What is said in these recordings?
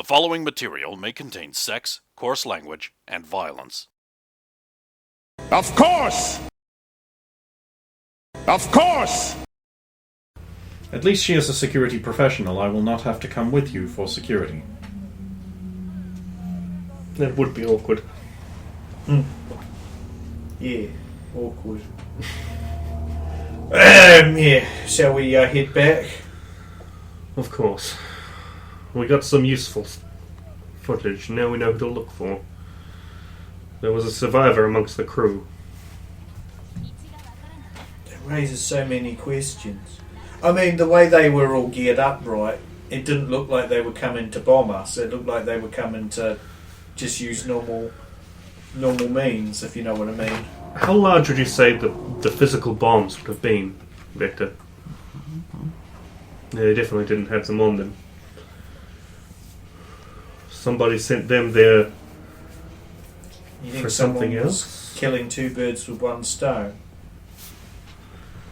following material may contain sex, coarse language, and violence. Of course! Of course! At least she is a security professional. I will not have to come with you for security. That would be awkward. Yeah, awkward. Yeah, shall we head back? Of course. We got some useful footage. Now we know who to look for. There was a survivor amongst the crew. It raises so many questions. I mean, the way they were all geared up, right? It didn't look like they were coming to bomb us. It looked like they were coming to just use normal means, if you know what I mean. How large would you say the physical bombs would have been, Victor? Yeah, they definitely didn't have them on them. Somebody sent them there You think for something someone was else? killing two birds with one stone?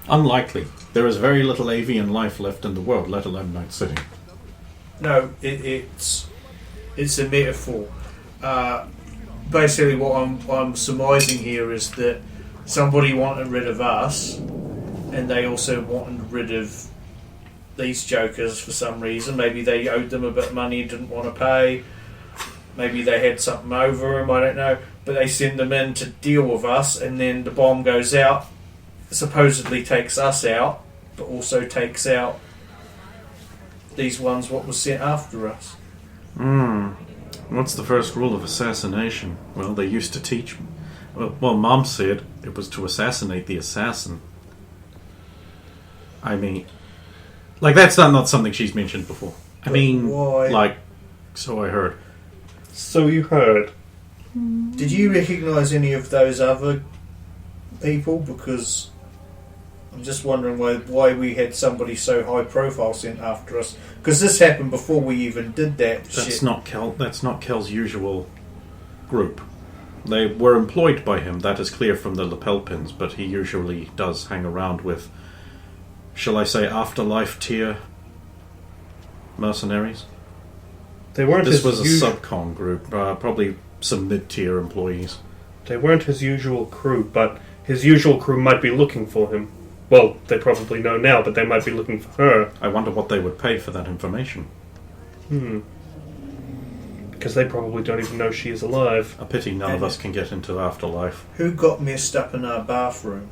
Unlikely. There is very little avian life left in the world, let alone Night City. No, it's a metaphor. Basically, what I'm surmising here is that somebody wanted rid of us, and they also wanted rid of these jokers for some reason. Maybe they owed them a bit of money and didn't want to pay. Maybe they had something over them, I don't know. But they send them in to deal with us, and then the bomb goes out, supposedly takes us out, but also takes out these ones what was sent after us. What's the first rule of assassination? Well, they used to teach... Well, Mom said it was to assassinate the assassin. I mean... Like, that's not something she's mentioned before. I mean, why? like, so I heard. So you heard. Did you recognise any of those other people? Because I'm just wondering why we had somebody so high profile sent after us. Because this happened before we even did that That's shit. not Kel's usual group. They were employed by him, that is clear from the lapel pins, but he usually does hang around with, shall I say, afterlife tier mercenaries. They weren't This his was a subcon group, probably some mid-tier employees. They weren't his usual crew, but his usual crew might be looking for him. Well, they probably know now, but they might be looking for her. I wonder what they would pay for that information. Because they probably don't even know she is alive. A pity none of us can get into afterlife. Who got messed up in our bathroom?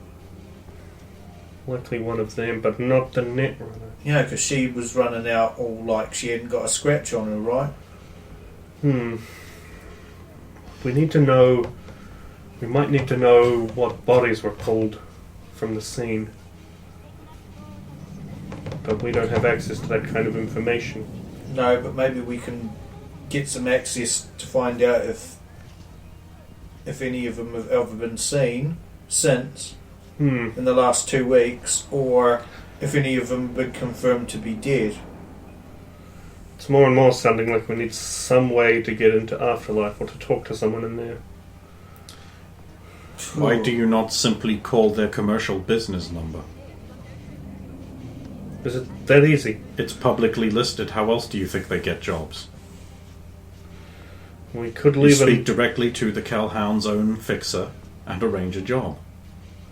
Likely one of them, but not the net runner. Yeah, because she was running out all like she hadn't got a scratch on her, right? We need to know... We might need to know what bodies were pulled from the scene. But we don't have access to that kind of information. No, but maybe we can get some access to find out if any of them have ever been seen since in the last 2 weeks, or if any of them have been confirmed to be dead. It's more and more sounding like we need some way to get into Afterlife or to talk to someone in there. Why do you not simply call their commercial business number? Is it that easy? It's publicly listed. How else do you think they get jobs? We could You leave speak directly to the Calhound's own fixer and arrange a job.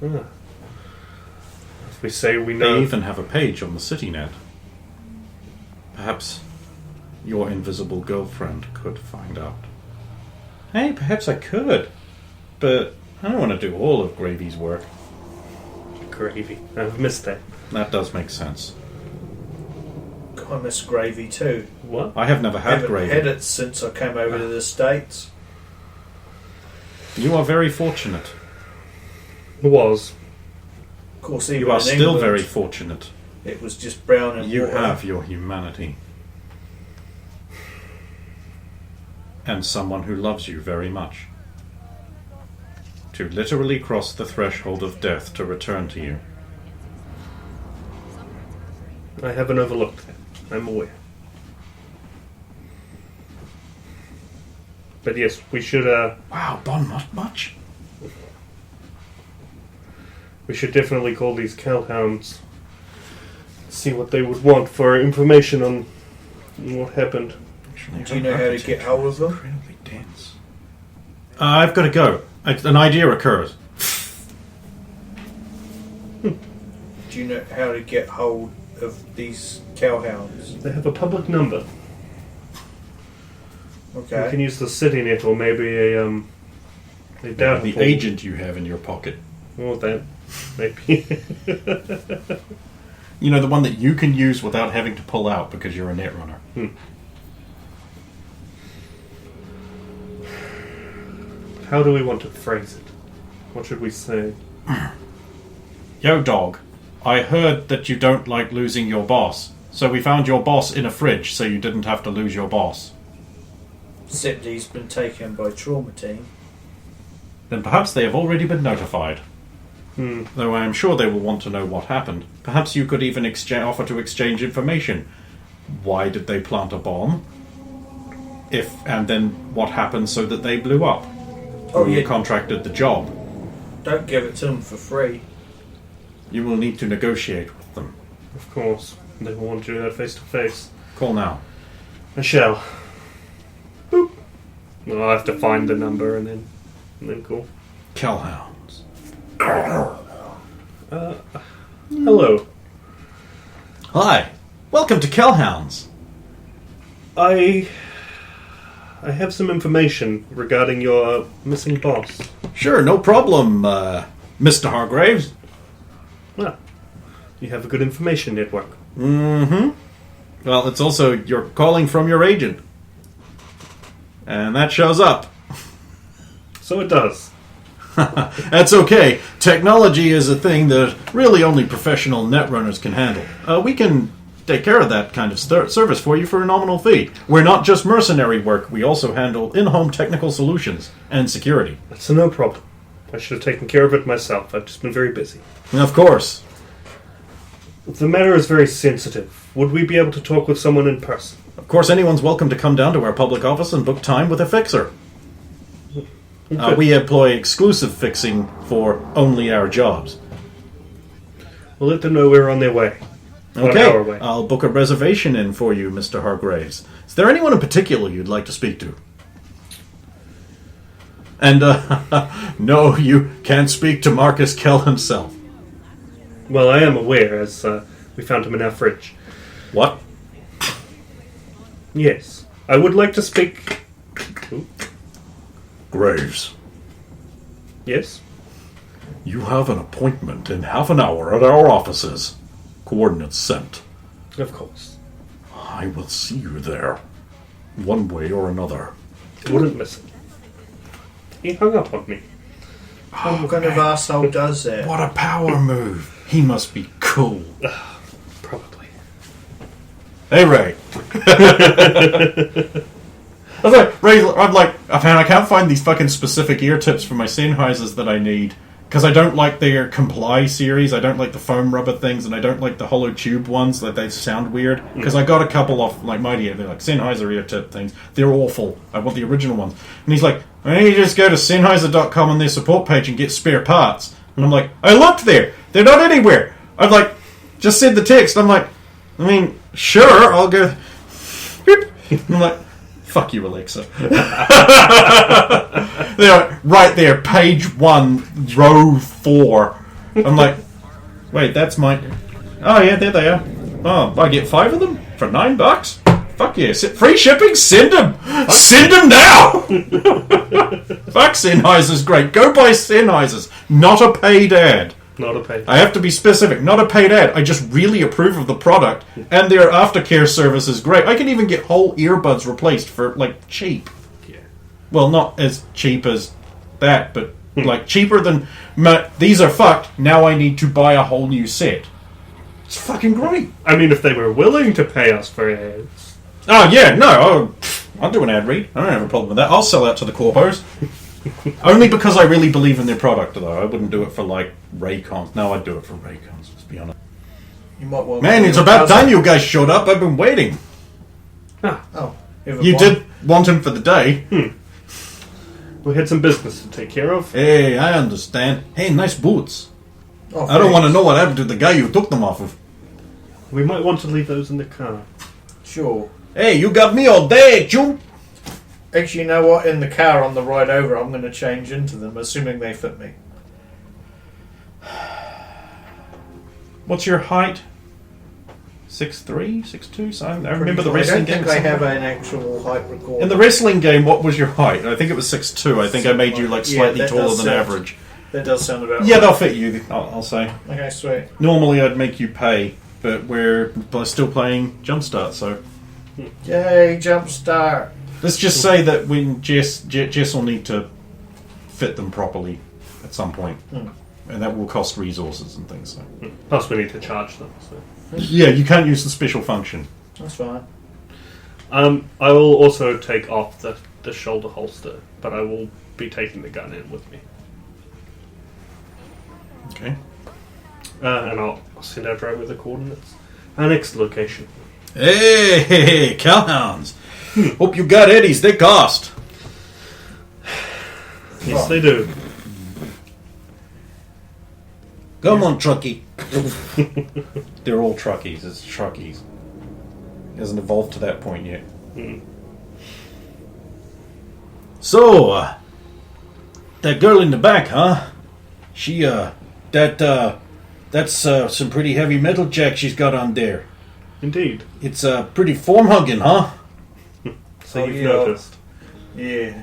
If we say we know... They even have a page on the CityNet. Perhaps your invisible girlfriend could find out. Hey, perhaps I could. But I don't want to do all of Gravy's work. Gravy. I've missed that. That does make sense. I miss gravy too. What? I have never had Haven't gravy. had it since I came over to the States. You are very fortunate. Was. Of course, even You are in still England, very fortunate. it was just brown and You water. have your humanity. And someone who loves you very much. To literally cross the threshold of death to return to you. I haven't overlooked that. I'm aware. But yes, we should Wow, Bon, not much. we should definitely call these Calhounds. See what they would want for information on what happened. Do you know how to get hold of them? Incredibly dense. I've got to go. An idea occurs. Do you know how to get hold of these cowhounds? They have a public number. Okay. You can use the city net or maybe a data The pool. agent you have in your pocket. Or that. Maybe. You know, the one that you can use without having to pull out because you're a netrunner. How do we want to phrase it? What should we say? Yo, dog. I heard that you don't like losing your boss. So we found your boss in a fridge so you didn't have to lose your boss. Except he's been taken by trauma team. Then perhaps they have already been notified. Though I am sure they will want to know what happened. Perhaps you could even offer to exchange information. Why did they plant a bomb? And then what happened so that they blew up? Oh, Who yeah. contracted the job? Don't give it to them for free. You will need to negotiate with them. Of course. They will want to do that face to face. Call now. I shall. Boop. Well, I'll have to find the number and then call. Kellhounds. Hello. Hi. Welcome to Kellhounds. I have some information regarding your missing boss. Sure, no problem, Mr. Hargraves. Well, you have a good information network. Mm-hmm. Well, it's also you're calling from your agent. And that shows up. So it does. That's okay. Technology is a thing that really only professional netrunners can handle. We can take care of that kind of service for you for a nominal fee. We're not just mercenary work. We also handle in-home technical solutions and security. That's no problem. I should have taken care of it myself. I've just been very busy. Of course. The matter is very sensitive. Would we be able to talk with someone in person? Of course, anyone's welcome to come down to our public office and book time with a fixer. Okay. We employ exclusive fixing for only our jobs. We'll let them know we're on their way. On Okay, our way. I'll book a reservation in for you, Mr. Hargraves. Is there anyone in particular you'd like to speak to? And, no, you can't speak to Marcus Kell himself. Well, I am aware, as we found him in our fridge. What? Yes. I would like to speak... Ooh. Graves, Yes? you have an appointment in half an hour at our offices. Coordinates sent. Of course. I will see you there, one way or another. Wouldn't miss it. He hung up on me. What kind of asshole does that? What a power move. He must be cool. Probably. Hey, Ray. I was like, Ray, I can't find these fucking specific ear tips for my Sennheisers that I need. Because I don't like their Comply series, I don't like the foam rubber things, and I don't like the hollow tube ones, that they sound weird. Because I got a couple off, like, Mighty, they're like Sennheiser ear tip things. They're awful. I want the original ones. And he's like, why don't you just go to Sennheiser.com on their support page and get spare parts? And I'm like, I looked there! They're not anywhere! I've like, just said the text, I'm like, I mean, sure, I'll go... And I'm like, fuck you, Alexa. They're right there, page 1, row 4. I'm like, wait, that's my... Oh, yeah, there they are. Oh, I get 5 of them for $9? Fuck yeah. Free shipping? Send them! Send them now! Fuck Sennheiser's great. Go buy Sennheisers. Not a paid ad. Not a pay. I have to be specific. Not a paid ad. I just really approve of the product, and their aftercare service is great. I can even get whole earbuds replaced for, like, cheap. Yeah. Well, not as cheap as that, but, like, cheaper than... These are fucked. Now I need to buy a whole new set. It's fucking great. I mean, if they were willing to pay us for ads. Oh, yeah, no. I'll do an ad read. I don't have a problem with that. I'll sell out to the corpos. Only because I really believe in their product, though. I wouldn't do it for, like, Raycons. No, I'd do it for Raycons, let's be honest. You might want. Man, it's about time you guys showed up. I've been waiting. Oh, You did want him for the day. We had some business to take care of. Hey, I understand. Hey, nice boots. Oh, I don't want to know what happened to the guy you took them off of. We might want to leave those in the car. Sure. Hey, you got me all day, choom! Actually, you know what? In the car on the ride over, I'm going to change into them, assuming they fit me. What's your height? 6'3", 6'2"? So I remember the I wrestling don't game. think they have an actual height record. In the wrestling game, what was your height? I think it was 6'2". I think I made you like slightly that taller does than sound- average. That does sound about Yeah, right. they'll fit you. I'll say. Okay, sweet. Normally, I'd make you pay, but we're still playing Jumpstart, so Yay, jumpstart. let's just say that when Jess will need to fit them properly at some point, and that will cost resources and things. So. Plus, we need to charge them. So. Yeah, you can't use the special function. That's fine. I will also take off the shoulder holster, but I will be taking the gun in with me. Okay. And I'll send our driver the coordinates. Our next location. Hey, cowhounds! Hope you got Eddies. They cost. Yes, they do. Come on, truckie. They're all truckies. It's truckies. It hasn't evolved to that point yet. So, that girl in the back, huh? She, that's some pretty heavy metal jack she's got on there. Indeed. It's pretty form-hugging, huh? So you've yeah. noticed. Yeah.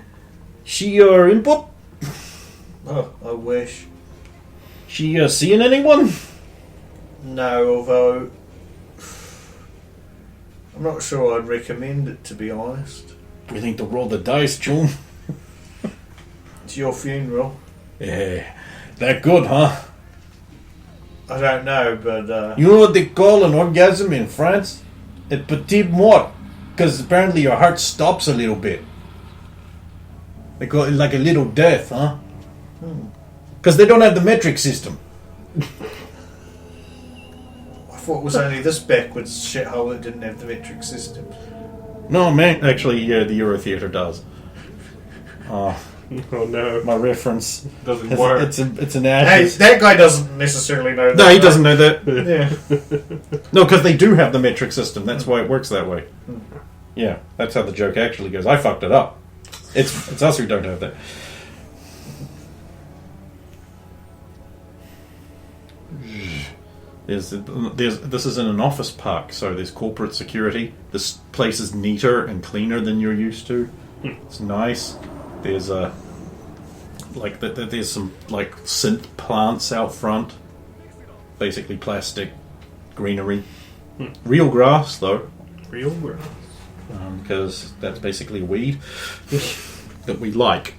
She your input? Oh, I wish. She seeing anyone? No, although I'm not sure I'd recommend it, to be honest. You think to roll the dice, June? It's your funeral. Yeah, that good, huh? I don't know, but You know what they call an orgasm in France? A petit mort. Because apparently your heart stops a little bit. They call it like a little death, huh? Because they don't have the metric system. I thought it was only this backwards shithole that didn't have the metric system. No, man. Actually, yeah, the Euro Theatre does. Oh no. My reference. Doesn't work. It's an Hey, ad. that guy doesn't necessarily know that. No, he doesn't know that. Yeah. No, because they do have the metric system. That's why it works that way. Yeah, that's how the joke actually goes. I fucked it up. It's us who don't have that. This is in an office park, so there's corporate security. This place is neater and cleaner than you're used to. It's nice. There's there's some like synth plants out front. Basically plastic greenery. Real grass though. Real grass. Because that's basically a weed that we like.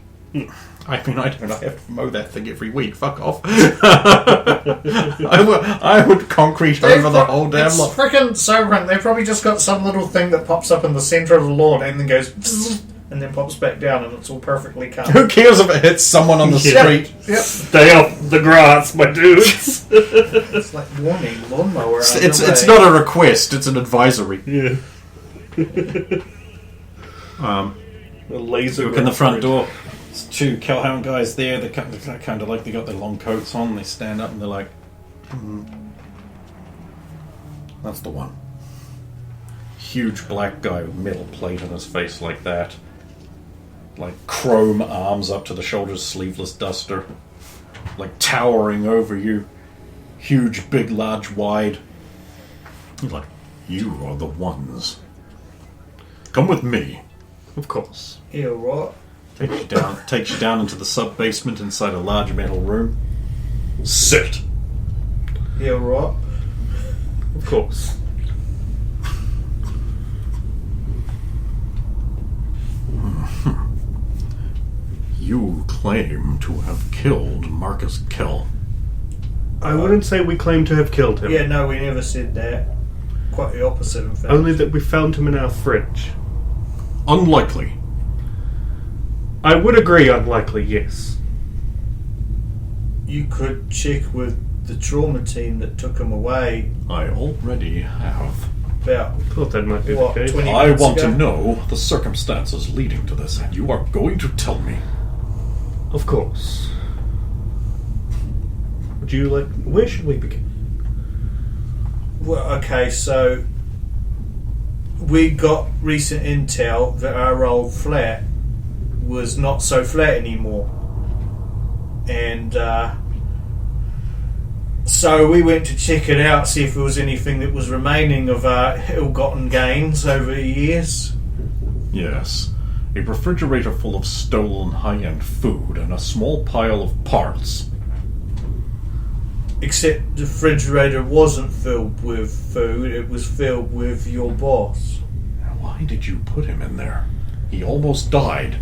I mean, I don't. I have to mow that thing every week. Fuck off. I would concrete over the whole damn It's lot. freaking Cyberpunk. They've probably just got some little thing that pops up in the centre of the lawn and then goes bzzz, and then pops back down, and it's all perfectly calm. Who cares if it hits someone on the Yeah. street? Yep. Stay off the grass, my dudes. It's like warning, lawnmower. It's underway. not a request. It's an advisory. Yeah. A laser. Look in the front door. There's two Calhoun guys there. They kind of like they got their long coats on. They stand up and they're like, "That's the one." Huge black guy with metal plate on his face like that, like chrome arms up to the shoulders, sleeveless duster, like towering over you. Huge, big, large, wide. He's like, "You are the ones. Come with me." Of course. Yeah, right. Takes you down into the sub-basement inside a large metal room. Sit. Yeah, right. Of course. You claim to have killed Marcus Kell. I wouldn't say we claim to have killed him. Yeah, no, we never said that. Quite the opposite, in fact. Only that we found him in our fridge. Unlikely. I would agree, unlikely, yes. You could check with the trauma team that took him away I already have. about, Thought that might be what, the case. 20 I minutes want ago. to know the circumstances leading to this, and you are going to tell me. Of course. Would you like... Where should we begin? Well, okay, so we got recent intel that our old flat was not so flat anymore. And so we went to check it out, see if there was anything that was remaining of our ill-gotten gains over the years. Yes. A refrigerator full of stolen high-end food and a small pile of parts. Except the refrigerator wasn't filled with food, it was filled with your boss. Why did you put him in there? He almost died.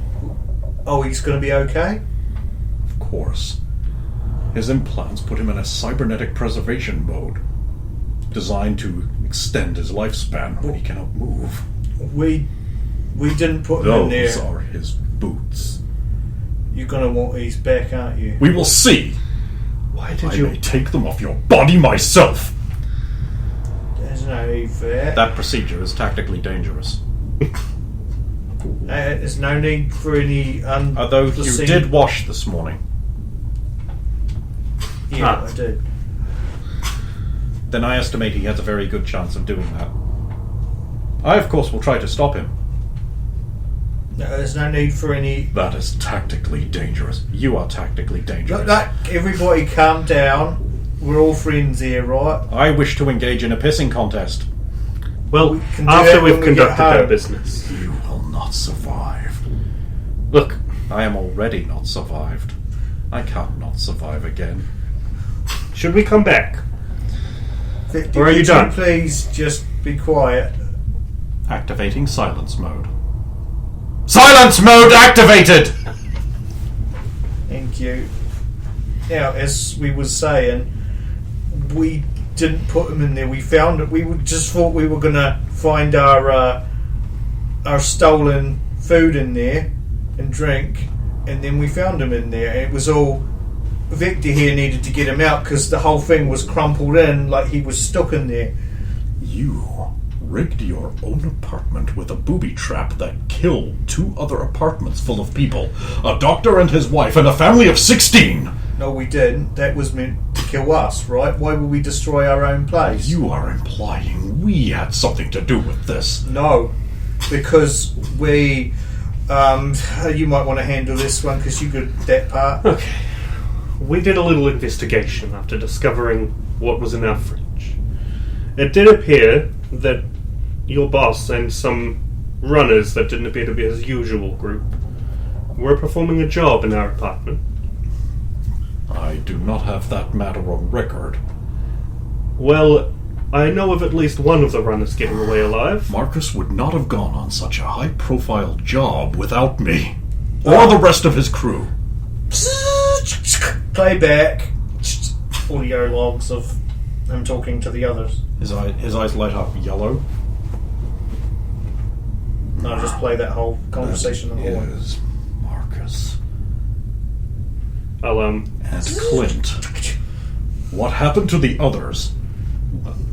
Oh, he's going to be okay? Of course. His implants put him in a cybernetic preservation mode, designed to extend his lifespan when he cannot move. We didn't put him in there. Those are his boots. You're going to want these back, aren't you? We will see. Why did I you... may take them off your body myself. There's no need for that. That procedure is tactically dangerous. There's no need for any Although you did wash this morning. Yeah, I did. Then I estimate he has a very good chance of doing that. I, of course, will try to stop him. No, there's no need for any... That is tactically dangerous. You are tactically dangerous. Look, everybody calm down. We're all friends here, right? I wish to engage in a pissing contest. Well, We can do after that we've when we get conducted our home. business. You will not survive. Look, I am already not survived. I can't not survive again. should we come back? Victor, Or are you could done? Please just be quiet. Activating silence mode. Silence mode activated! Thank you. Now, as we was saying, we didn't put them in there. We found it. Just thought we were gonna find our stolen food in there and drink, and then we found them in there. It was all Victor here needed to get him out because the whole thing was crumpled in like he was stuck in there. You rigged your own apartment with a booby trap that killed 2 other apartments full of people. A doctor and his wife and a family of 16! No, we didn't. That was meant to kill us, right? Why would we destroy our own place? You are implying we had something to do with this. No, because we... you might want to handle this one because you good at that part. Okay. We did a little investigation after discovering what was in our fridge. It did appear that your boss and some runners that didn't appear to be his usual group were performing a job in our apartment. I do not have that matter on record. Well, I know of at least one of the runners getting away alive. Marcus would not have gone on such a high-profile job without me. Or the rest of his crew. Playback. Audio logs of him talking to the others. His eyes light up yellow. I'll just play that whole conversation on the horn. Is Marcus I'll and Clint. What happened to the others?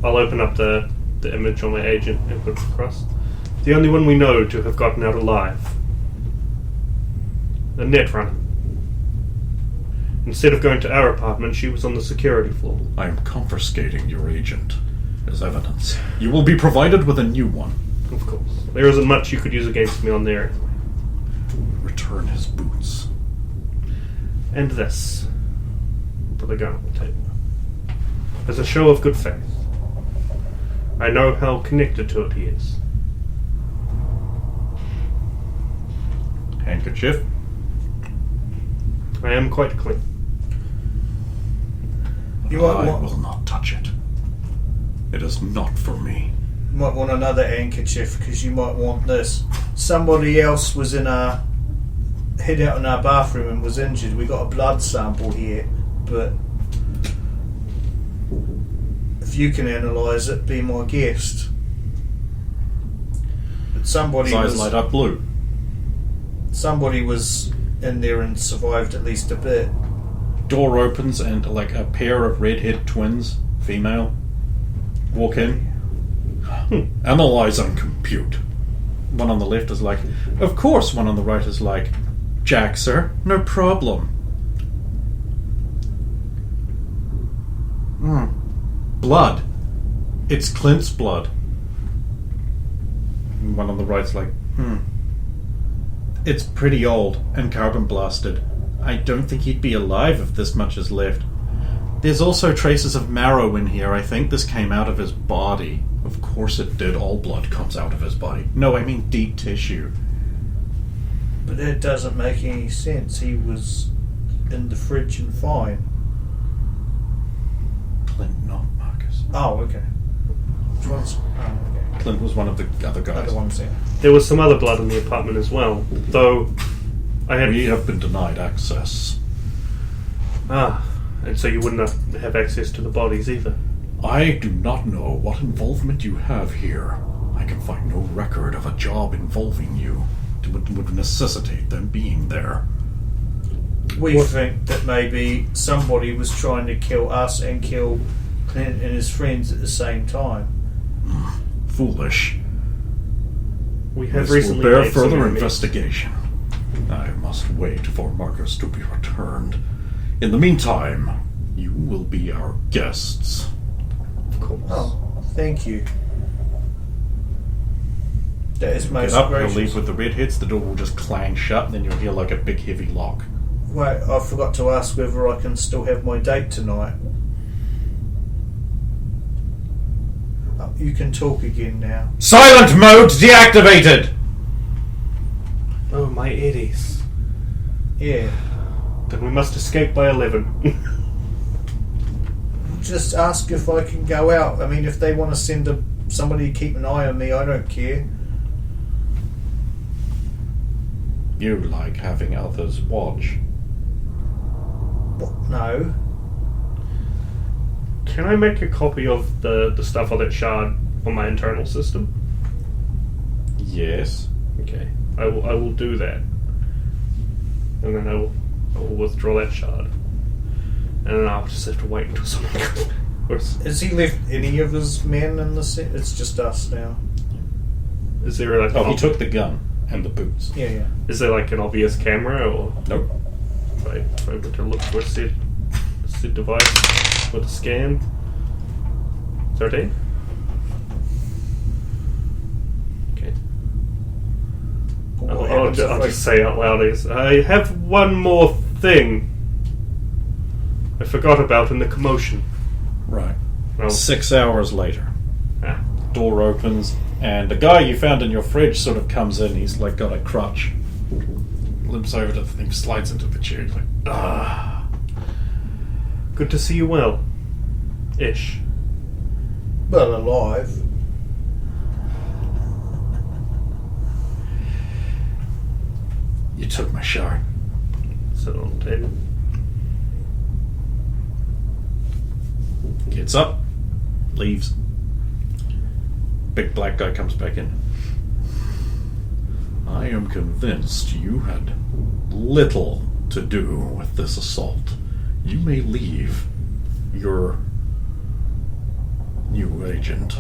I'll open up the image on my agent and put it across. The only one we know to have gotten out alive. A net runner. Instead of going to our apartment, she was on the security floor. I am confiscating your agent as evidence. You will be provided with a new one. Of course. There isn't much you could use against me on there. Return his boots. And this. Put the gun on the table. As a show of good faith. I know how connected to it he is. Handkerchief. I am quite clean. You might I want, will not touch it. It is not for me. you might want another handkerchief because you might want this. Somebody else was hid out in our bathroom and was injured. We got a blood sample here, but if you can analyse it, be my guest. But somebody His eyes was light up blue. somebody was in there and survived at least a bit. Door opens and like a pair of redhead twins, female, walk in. Analyze and compute. One on the left is like, of course. One on the right is like, Jack, sir, no problem. Blood. It's Clint's blood. One on the right's like, It's pretty old and carbon blasted. I don't think he'd be alive if this much is left. There's also traces of marrow in here. I think this came out of his body. Of course it did. All blood comes out of his body. No, I mean deep tissue. But that doesn't make any sense. He was in the fridge and fine. Clint, not Marcus. Oh, okay. Which one's... Oh, okay. Clint was one of the other guys. Other ones, yeah. There was some other blood in the apartment as well, though I had... We have been denied access. And so you wouldn't have access to the bodies either. I do not know what involvement you have here. I can find no record of a job involving you that would necessitate them being there. We think that maybe somebody was trying to kill us and kill Clint and his friends at the same time. Foolish. We have This will recently bear made some further enemies. investigation. I must wait for Marcus to be returned. In the meantime, you will be our guests. Of course. Oh, thank you. That is most Get up, you'll gracious. leave with the redheads, the door will just clang shut, and then you'll hear like a big heavy lock. Wait, I forgot to ask whether I can still have my date tonight. Oh, you can talk again now. Silent mode deactivated! Oh, my eddies. Yeah. Then we must escape by 11. Just ask if I can go out. I mean, if they want to send somebody to keep an eye on me, I don't care. You like having others watch. What? No. Can I make a copy of the stuff on that shard on my internal system? Yes. Okay. I will do that. And then I will withdraw that shard. And then I'll just have to wait until someone comes. Or Has he left any of his men in the set? It's just us now. is there like Oh, an he took the gun and the boots. Yeah. Is there like an obvious camera, or Nope. if I were to look for a said device with a scan? 13? Okay. What I'll happens if I- just say out loud is, I have one more thing I forgot about in the commotion. Right. Oh. 6 hours later. Ah. Door opens, and the guy you found in your fridge sort of comes in. He's like got a crutch. Limps over to the thing, slides into the chair. He's like, Good to see you well. Ish. Well, alive. You took my shard. Sit on the table. Gets up, leaves. Big black guy comes back in. I am convinced you had little to do with this assault. You may leave your new agent.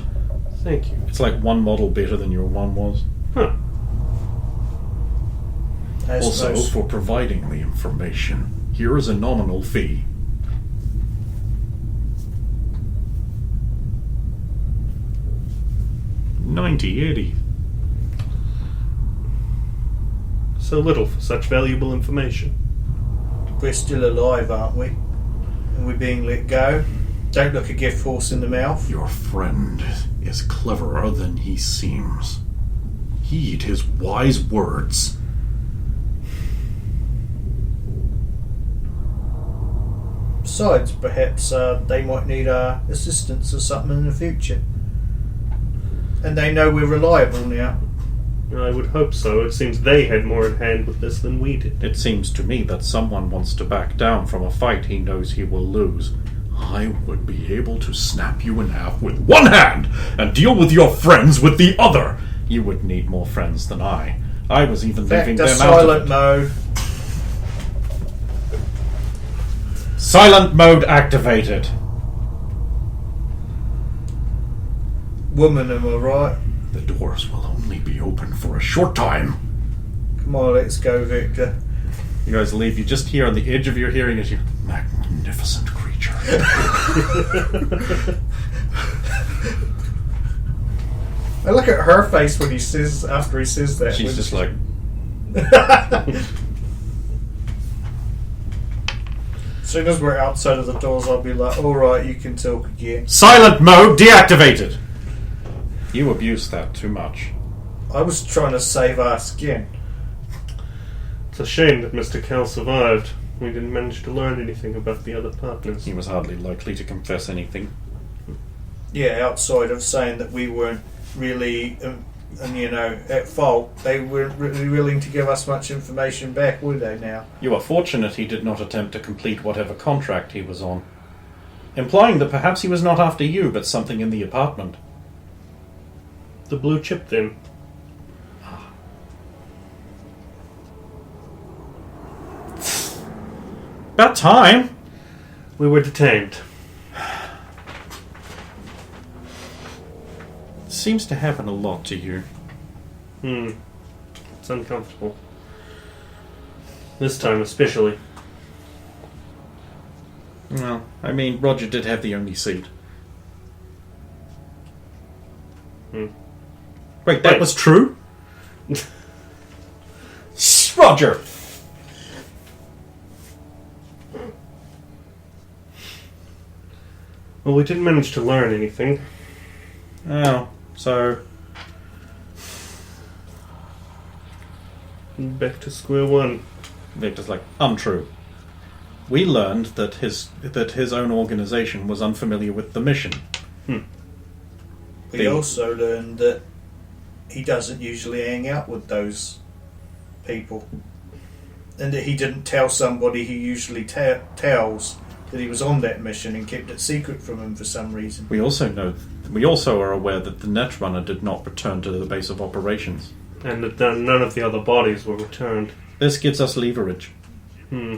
Thank you. It's like one model better than your one was. Huh. I Also, suppose. for providing the information, here is a nominal fee. $90.80. So little for such valuable information. We're still alive, aren't we? And we're being let go. Don't look a gift horse in the mouth. Your friend is cleverer than he seems. Heed his wise words. Besides, perhaps they might need our assistance or something in the future. And they know we're reliable now. I would hope so. It seems they had more in hand with this than we did. It seems to me that someone wants to back down from a fight he knows he will lose. I would be able to snap you in half with one hand and deal with your friends with the other. You would need more friends than I. I was even leaving Back to them out silent of it. mode. Silent mode activated. Woman, am I right? The doors will only be open for a short time. Come on, let's go, Victor. You guys leave. You just hear on the edge of your hearing as you magnificent creature. I look at her face when he says after he says that. She's just like, as soon as we're outside of the doors, I'll be like, "Alright, you can talk again." silent mode deactivated. You abused that too much. I was trying to save our skin. It's a shame that Mr. Cal survived. We didn't manage to learn anything about the other partners. He was hardly likely to confess anything. Yeah, outside of saying that we weren't really, at fault, they weren't really willing to give us much information back, were they now? You are fortunate he did not attempt to complete whatever contract he was on, implying that perhaps he was not after you, but something in the apartment. The blue chip, then. About time! We were detained. Seems to happen a lot to you. It's uncomfortable. This time especially. Well, I mean, Roger did have the only seat. Wait, that was true? Roger! Well, we didn't manage to learn anything. Oh, so... Back to square one. Victor's like, untrue. We learned that his own organization was unfamiliar with the mission. We also learned that he doesn't usually hang out with those people. And that he didn't tell somebody he usually tells that he was on that mission and kept it secret from him for some reason. We also are aware that the Netrunner did not return to the base of operations. And that none of the other bodies were returned. This gives us leverage. Hmm.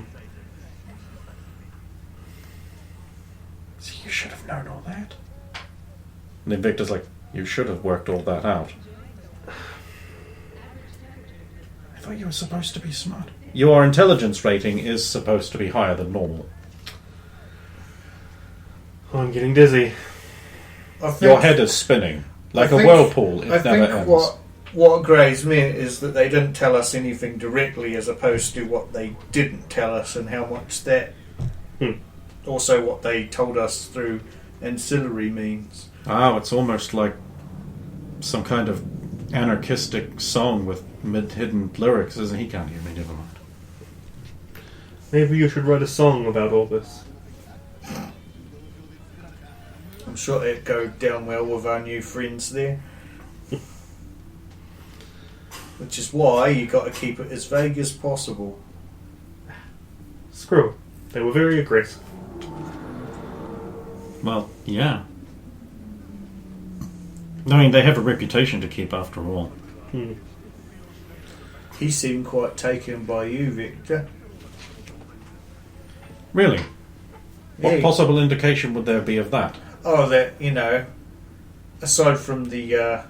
So you should have known all that. And then Victor's like, you should have worked all that out. I thought you were supposed to be smart. Your intelligence rating is supposed to be higher than normal. Oh, I'm getting dizzy. Your head is spinning. Like a whirlpool. It never ends. What Gray's meant is that they didn't tell us anything directly as opposed to what they didn't tell us and how much that... Also what they told us through ancillary means. Oh, it's almost like some kind of anarchistic song with mid-hidden lyrics, isn't he? He can't hear me, never mind. Maybe you should write a song about all this. I'm sure it'd go down well with our new friends there. Which is why you got to keep it as vague as possible. Screw. They were very aggressive. Well, yeah. I mean, they have a reputation to keep after all. He seemed quite taken by you, Victor. Really? What Yeah. possible indication would there be of that? Oh, that, aside from the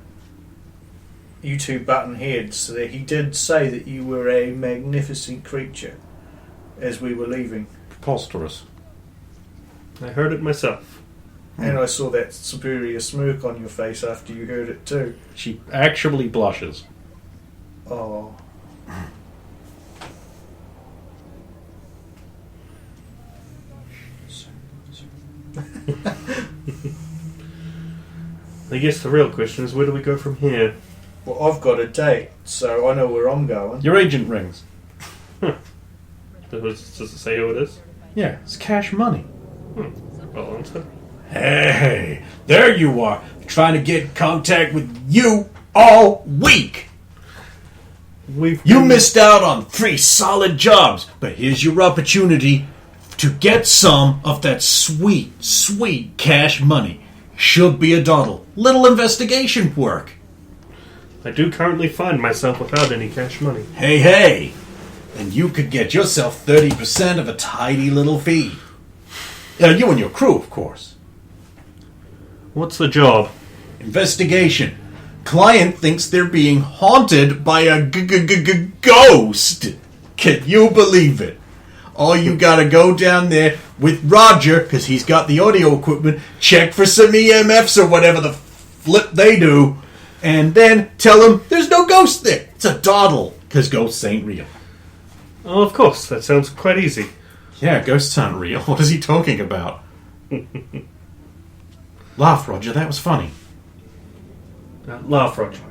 you two button heads, that he did say that you were a magnificent creature as we were leaving. Preposterous. I heard it myself. And I saw that superior smirk on your face after you heard it too. She actually blushes. Oh. I guess the real question is, where do we go from here? Well, I've got a date, so I know where I'm going. Your agent rings. Does it say who it is? Yeah, it's cash money. Well answered. Hey, there you are, trying to get in contact with you all week. You missed out on 3 solid jobs, but here's your opportunity to get some of that sweet, sweet cash money. Should be a doddle. Little investigation work. I do currently find myself without any cash money. Hey, and you could get yourself 30% of a tidy little fee. You and your crew, of course. What's the job? Investigation. Client thinks they're being haunted by a ghost. Can you believe it? All you gotta go down there with Roger, because he's got the audio equipment, check for some EMFs or whatever the flip they do, and then tell him there's no ghost there. It's a dawdle, because ghosts ain't real. Oh, of course. That sounds quite easy. Yeah, ghosts aren't real. What is he talking about? Laugh, Roger. That was funny. Laugh, Roger.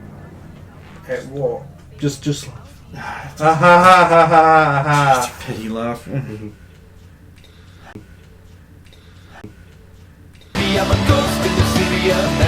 At what? Just laugh. Ha ha ha ha ha ha. Pity laugh. I'm a ghost in the city of